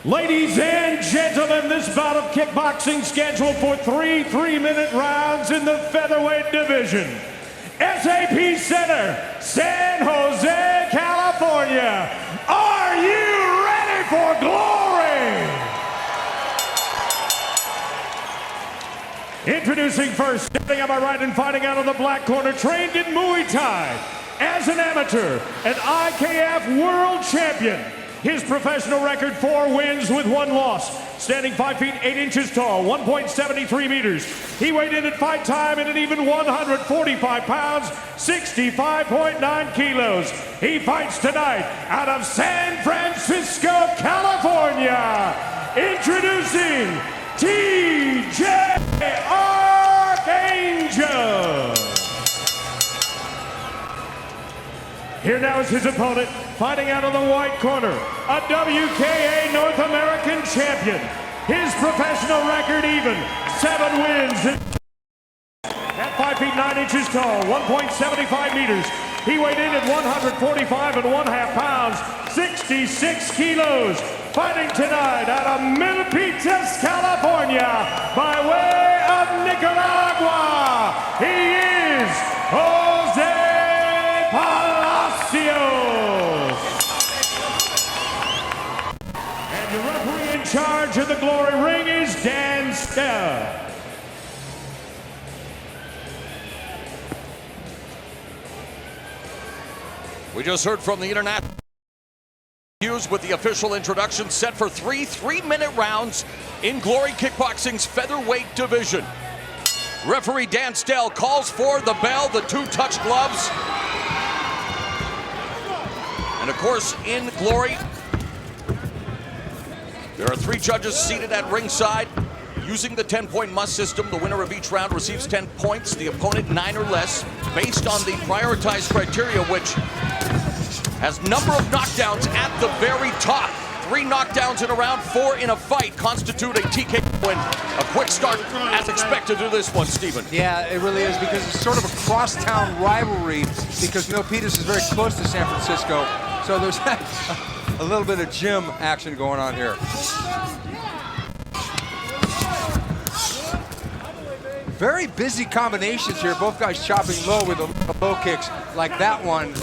Ladies and gentlemen, this bout of kickboxing scheduled for three 3-minute rounds in the featherweight division. SAP Center, San Jose, California. Are you ready for glory? Introducing first, standing on my right and fighting out of the black corner, trained in Muay Thai. As an amateur, an IKF world champion. His professional record, 4 wins with 1 loss. Standing 5 feet 8 inches tall, 1.73 meters. He weighed in at fight time at an even 145 pounds, 65.9 kilos. He fights tonight out of San Francisco, California. Introducing TJ Arcangel. Here now is his opponent, fighting out of the white corner, a WKA North American champion. His professional record even, 7 wins. At 5 feet 9 inches tall, 1.75 meters. He weighed in at 145.5 pounds, 66 kilos. Fighting tonight out of Milpitas, California, by way of Nicaragua. He is Jose Palacios. And the referee in charge of the Glory Ring is Dan Stell. We just heard from the international with the official introduction, set for 3 3-minute rounds in Glory Kickboxing's featherweight division. Referee Dan Stell calls for the bell, the 2 touch gloves. And of course, in Glory, there are 3 judges seated at ringside. Using the 10-point must system, the winner of each round receives 10 points, the opponent 9 or less, based on the prioritized criteria, which has number of knockdowns at the very top. 3 knockdowns in a round, 4 in a fight constitute a TK win. A quick start as expected to this one, Stephen. Yeah, it really is, because it's sort of a crosstown rivalry, because Milpitas is very close to San Francisco. So there's a little bit of gym action going on here. Very busy combinations here. Both guys chopping low with the low kicks, like that one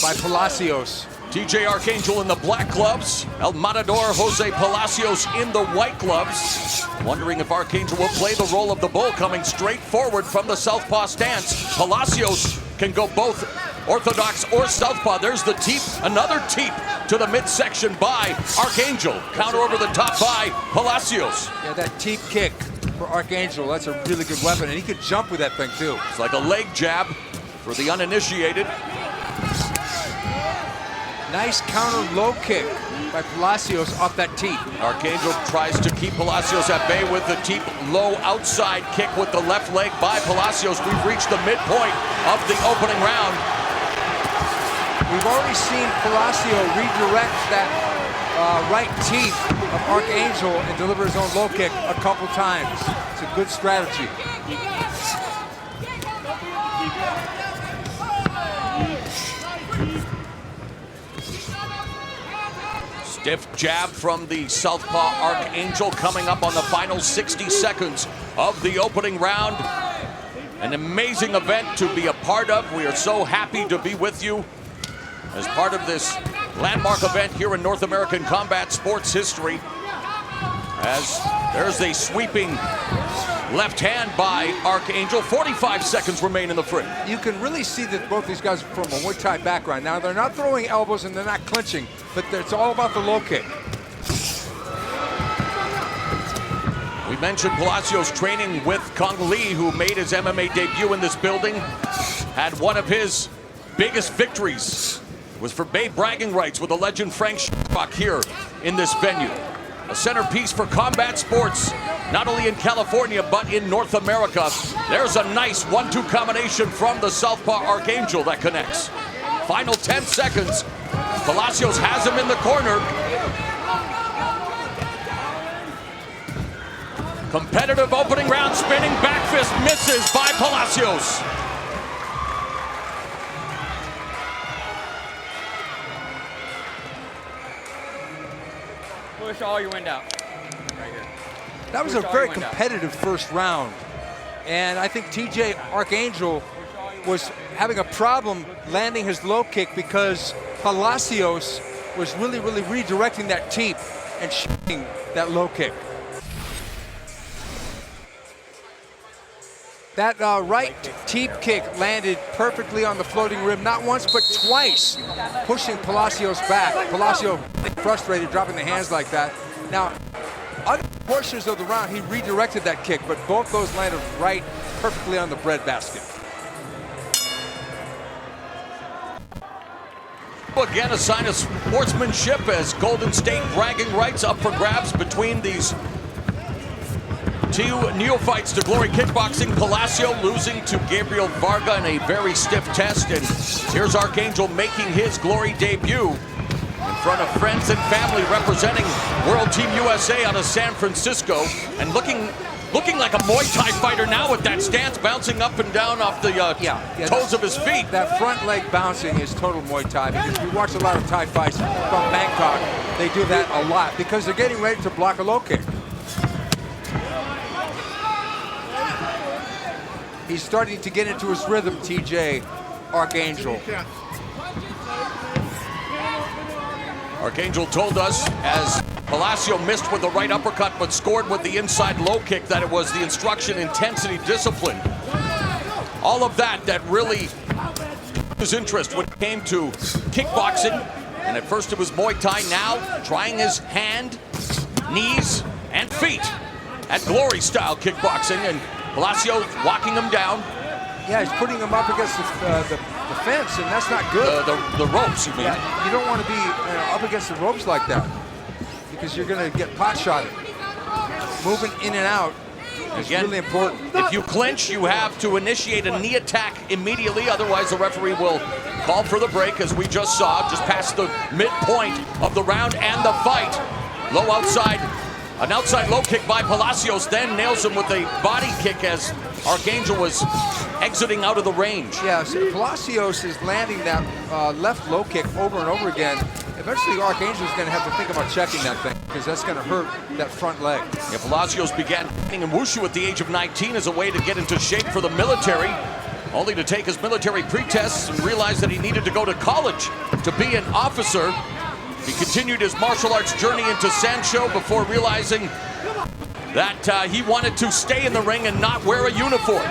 by Palacios. TJ Arcangel in the black gloves. El Matador Jose Palacios in the white gloves. Wondering if Arcangel will play the role of the bull, coming straight forward from the southpaw stance. Palacios can go both orthodox or southpaw. There's the teep, another teep to the midsection by Arcangel. Counter over the top by Palacios. Yeah, that teep kick for Arcangel, that's a really good weapon, and he could jump with that thing too. It's like a leg jab for the uninitiated. Nice counter low kick by Palacios off that teep. Arcangel tries to keep Palacios at bay with the teep low outside kick with the left leg by Palacios. We've reached the midpoint of the opening round. We've already seen Palacio redirect that right teep of Arcangel and deliver his own low kick a couple times. It's a good strategy. Stiff jab from the southpaw Arcangel coming up on the final 60 seconds of the opening round. An amazing event to be a part of. We are so happy to be with you as part of this landmark event here in North American combat sports history. As there's a sweeping left hand by Arcangel. 45 seconds remain in the frame. You can really see that both these guys are from a Muay Thai background. Now, they're not throwing elbows and they're not clinching, but it's all about the low kick. We mentioned Palacios training with Kong Lee, who made his MMA debut in this building. Had one of his biggest victories was for Bay bragging rights with the legend Frank Schrock here in this venue. A centerpiece for combat sports, not only in California, but in North America. There's a nice 1-2 combination from the southpaw Arcangel that connects. Final 10 seconds. Palacios has him in the corner. Competitive opening round, spinning back fist misses by Palacios. Push all your wind out. Right here. That was a very competitive first round. And I think TJ Arcangel was having a problem landing his low kick because Palacios was really redirecting that teep and shooting that low kick. That right teep kick landed perfectly on the floating rib, not once but twice, pushing Palacios back. Palacios frustrated, dropping the hands like that. Now, other portions of the round, he redirected that kick, but both those landed right perfectly on the breadbasket. Again, a sign of sportsmanship as Golden State bragging rights up for grabs between these two neophytes to glory kickboxing. Palacio losing to Gabriel Varga in a very stiff test. And here's Arcangel making his glory debut in front of friends and family representing World Team USA out of San Francisco. And looking like a Muay Thai fighter now with that stance, bouncing up and down off the toes of his feet. That front leg bouncing is total Muay Thai, because we watch a lot of Thai fights from Bangkok. They do that a lot because they're getting ready to block a low kick. He's starting to get into his rhythm, TJ Arcangel. Arcangel told us as Palacio missed with the right uppercut but scored with the inside low kick that it was the instruction, intensity, discipline. All of that really his interest when it came to kickboxing. And at first it was Muay Thai, now trying his hand, knees, and feet at glory style kickboxing. And Palacio walking him down. Yeah, he's putting him up against the fence, and that's not good. The ropes, you mean? Yeah, you don't want to be up against the ropes like that, because you're going to get pot shotted. Moving in and out is really important. If you clinch, you have to initiate a knee attack immediately. Otherwise, the referee will call for the break, as we just saw, just past the midpoint of the round and the fight. Low outside. An outside low kick by Palacios, then nails him with a body kick as Arcangel was exiting out of the range. Yeah, so Palacios is landing that left low kick over and over again. Eventually, Arcangel's going to have to think about checking that thing, because that's going to hurt that front leg. Yeah, Palacios began training in wushu at the age of 19 as a way to get into shape for the military, only to take his military pre-tests and realize that he needed to go to college to be an officer. He continued his martial arts journey into Sancho before realizing that he wanted to stay in the ring and not wear a uniform.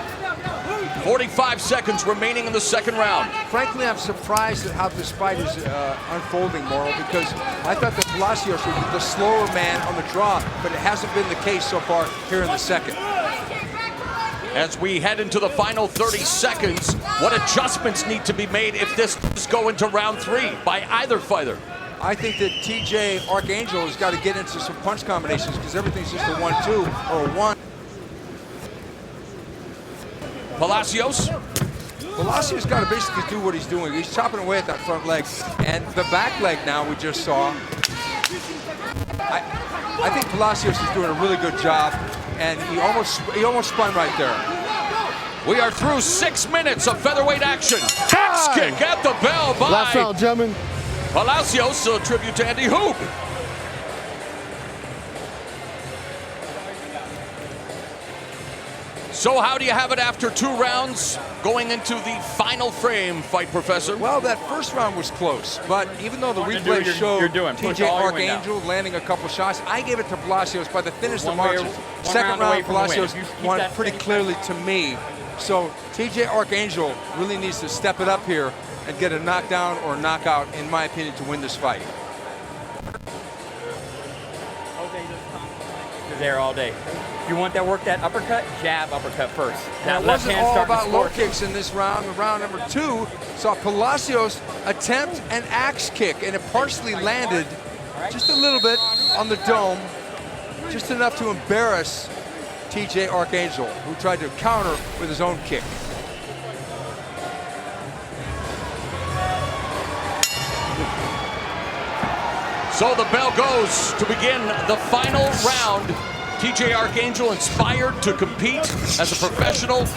45 seconds remaining in the second round. Frankly, I'm surprised at how this fight is unfolding, Morrow, because I thought that Palacios would be the slower man on the draw, but it hasn't been the case so far here in the second. As we head into the final 30 seconds, what adjustments need to be made if this does go into round 3 by either fighter? I think that TJ Arcangel has got to get into some punch combinations, because everything's just a 1-2 or a 1. Palacios got to basically do what he's doing. He's chopping away at that front leg, and the back leg now we just saw. I think Palacios is doing a really good job, and he almost spun right there. We are through 6 minutes of featherweight action. Axe kick at the bell by last round, gentlemen. Palacios, a tribute to Andy Hoop. So how do you have it after 2 rounds going into the final frame, Fight Professor? Well, that first round was close, but even though the replay showed TJ Arcangel landing a couple shots, I gave it to Palacios by the thinnest of margins. Second round, Palacios won pretty clearly to me. So TJ Arcangel really needs to step it up here and get a knockdown or a knockout, in my opinion, to win this fight. There all day. If you want that work, that uppercut, jab uppercut first. Now, it wasn't all about low kicks in this round. Round number 2 saw Palacios attempt an axe kick, and it partially landed just a little bit on the dome, just enough to embarrass TJ Arcangel, who tried to counter with his own kick. So the bell goes to begin the final round. TJ Arcangel inspired to compete as a professional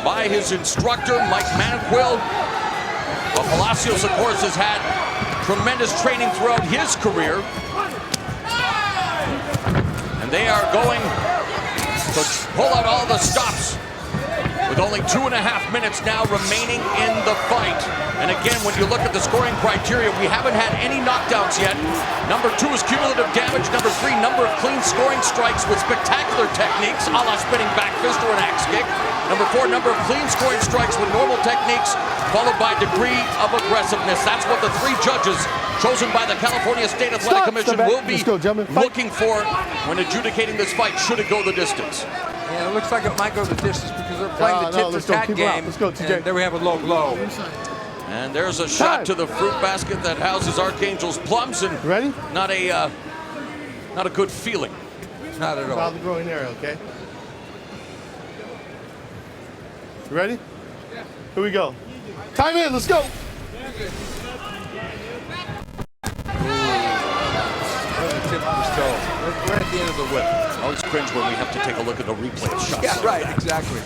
by his instructor, Mike Manaquill. But Palacios, of course, has had tremendous training throughout his career. And they are going to pull out all the stops with only 2.5 minutes now remaining in the fight. And again, when you look at the scoring criteria, we haven't had any knockdowns yet. Number 2 is cumulative damage. Number 3, number of clean scoring strikes with spectacular techniques, a la spinning back fist or an axe kick. Number 4, number of clean scoring strikes with normal techniques, followed by degree of aggressiveness. That's what the 3 judges chosen by the California State Athletic Commission will be looking for when adjudicating this fight, should it go the distance. Yeah, it looks like it might go the distance because they're playing the tit-for-tat game. Let's go, TJ. And there we have a low blow. And there's a shot to the fruit basket that houses Arcangel's plums, and ready? Not a good feeling. Not at all. About the growing area, okay? You ready? Yeah. Here we go. Time in, let's go. Tip of his toe. We're at the end of the whip. I always cringe when we have to take a look at the replay of shots. Yeah, right, exactly.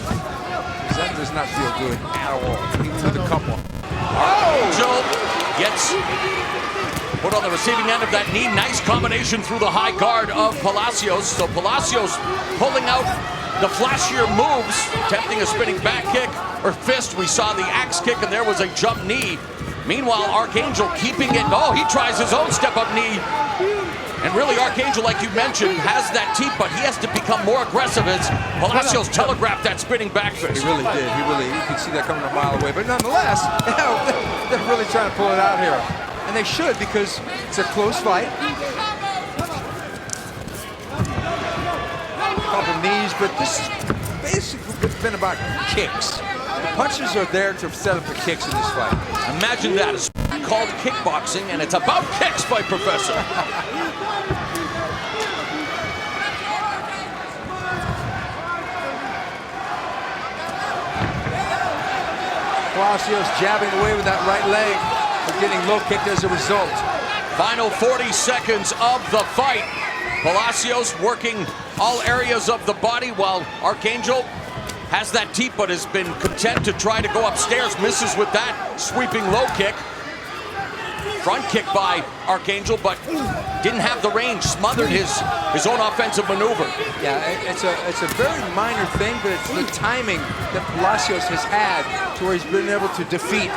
That does not feel good at all. Even with a couple. Arcangel gets put on the receiving end of that knee. Nice combination through the high guard of Palacios. So Palacios pulling out the flashier moves, attempting a spinning back kick or fist. We saw the axe kick, and there was a jump knee. Meanwhile, Arcangel keeping it. Oh, he tries his own step-up knee. And really, Arcangel, like you mentioned, has that teeth, but he has to become more aggressive as Palacios telegraphed that spinning back fist. He really did. You could see that coming a mile away. But nonetheless, they're really trying to pull it out here. And they should, because it's a close fight. A couple knees, but this has basically been about kicks. The punches are there to set up the kicks in this fight. Imagine that. It's called kickboxing, and it's about kicks, Fight Professor. Palacios jabbing away with that right leg, but getting low kicked as a result. Final 40 seconds of the fight. Palacios working all areas of the body while Arcangel has that teep, but has been content to try to go upstairs. Misses with that sweeping low kick. Front kick by Arcangel, but didn't have the range. Smothered his own offensive maneuver. Yeah, it's a very minor thing, but it's the timing that Palacios has had to where he's been able to defeat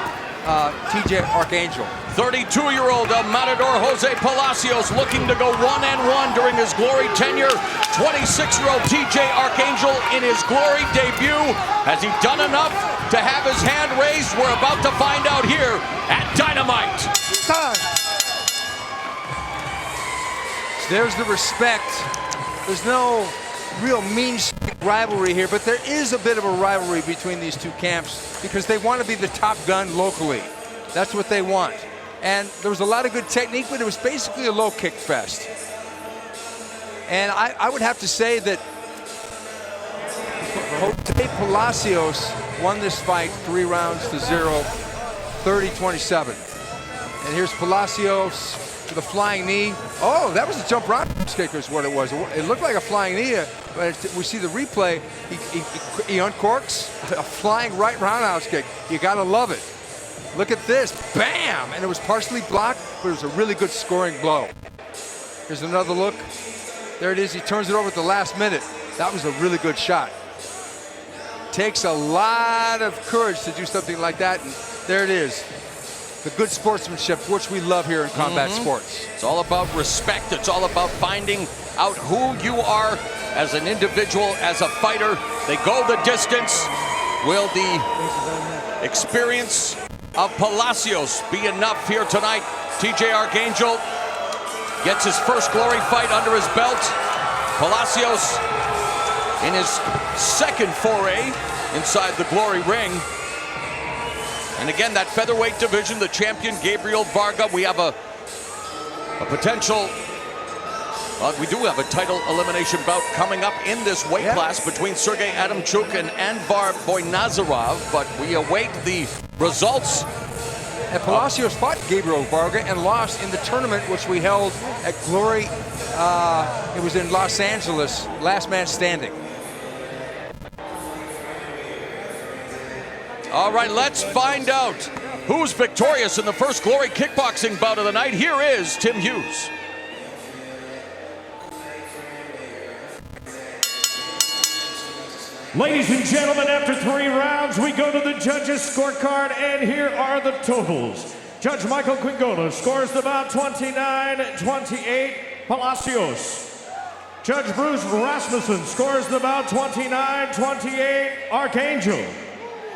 TJ Arcangel. 32-year-old El Matador Jose Palacios looking to go 1-1 during his glory tenure. 26-year-old TJ Arcangel in his glory debut. Has he done enough to have his hand raised? We're about to find out here at Dynamite. Time. There's the respect. There's no real mean rivalry here, but there is a bit of a rivalry between these two camps because they want to be the top gun locally. That's what they want. And there was a lot of good technique, but it was basically a low kick fest. And I would have to say that Jose Palacios won this fight 3 rounds to 0, 30-27. And here's Palacios with a flying knee. Oh, that was a jump roundhouse kick is what it was. It looked like a flying knee, but we see the replay. He uncorks a flying right roundhouse kick. You gotta love it. Look at this, bam! And it was partially blocked, but it was a really good scoring blow. Here's another look. There it is, he turns it over at the last minute. That was a really good shot. Takes a lot of courage to do something like that, and there it is. The good sportsmanship, which we love here in combat sports. It's all about respect. It's all about finding out who you are as an individual, as a fighter. They go the distance. Will the experience of Palacios be enough here tonight? TJ Arcangel gets his first glory fight under his belt. Palacios in his second foray inside the glory ring. And again, that featherweight division, the champion Gabriel Varga. We have a potential, we do have a title elimination bout coming up in this weight class between Sergey Adamchuk and Anvar Boynazarov, but we await the results. And Palacios fought Gabriel Varga and lost in the tournament which we held at Glory. It was in Los Angeles, last man standing. All right, let's find out who's victorious in the first Glory kickboxing bout of the night. Here is Tim Hughes. Ladies and gentlemen, after 3 rounds, we go to the judges' scorecard, and here are the totals. Judge Michael Quingola scores the bout 29-28, Palacios. Judge Bruce Rasmussen scores the bout 29-28, Arcangel.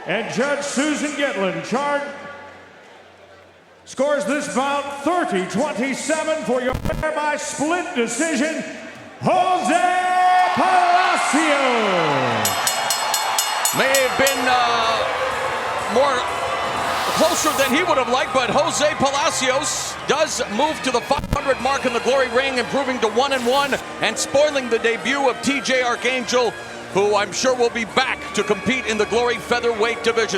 And Judge Susan Getlin scores this bout 30-27 for your winner by split decision, Jose Palacios. May have been more closer than he would have liked, but Jose Palacios does move to the 500 mark in the Glory Ring, improving to 1-1 and spoiling the debut of TJ Arcangel, who I'm sure will be back to compete in the Glory featherweight division.